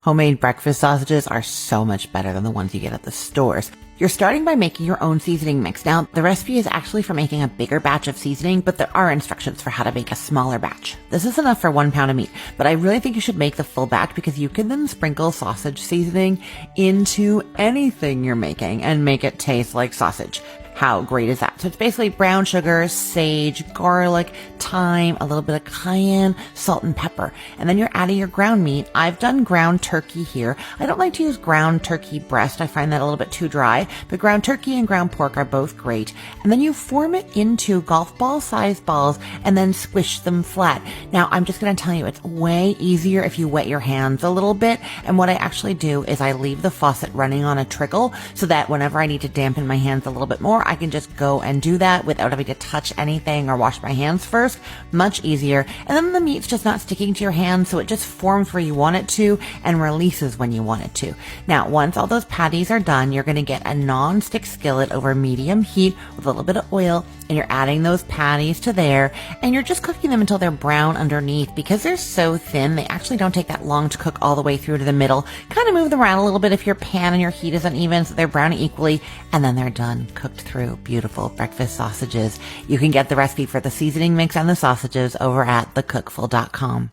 Homemade breakfast sausages are so much better than the ones you get at the stores. You're starting by making your own seasoning mix. Now, the recipe is actually for making a bigger batch of seasoning, but there are instructions for how to make a smaller batch. This is enough for 1 pound of meat, but I really think you should make the full batch because you can then sprinkle sausage seasoning into anything you're making and make it taste like sausage. How great is that? So it's basically brown sugar, sage, garlic, thyme, a little bit of cayenne, salt, and pepper. And then you're adding your ground meat. I've done ground turkey here. I don't like to use ground turkey breast. I find that a little bit too dry, but ground turkey and ground pork are both great. And then you form it into golf ball sized balls and then squish them flat. Now, I'm just going to tell you, it's way easier if you wet your hands a little bit. And what I actually do is I leave the faucet running on a trickle so that whenever I need to dampen my hands a little bit more, I can just go and do that without having to touch anything or wash my hands first. Much easier. And then the meat's just not sticking to your hands, so it just forms where you want it to and releases when you want it to. Now, once all those patties are done, you're going to get a non-stick skillet over medium heat with a little bit of oil, and you're adding those patties to there, and you're just cooking them until they're brown underneath. Because they're so thin, they actually don't take that long to cook all the way through to the middle. Kind of move them around a little bit if your pan and your heat is uneven so they're browning equally, and then they're done, cooked through. Beautiful breakfast sausages. You can get the recipe for the seasoning mix and the sausages over at thecookful.com.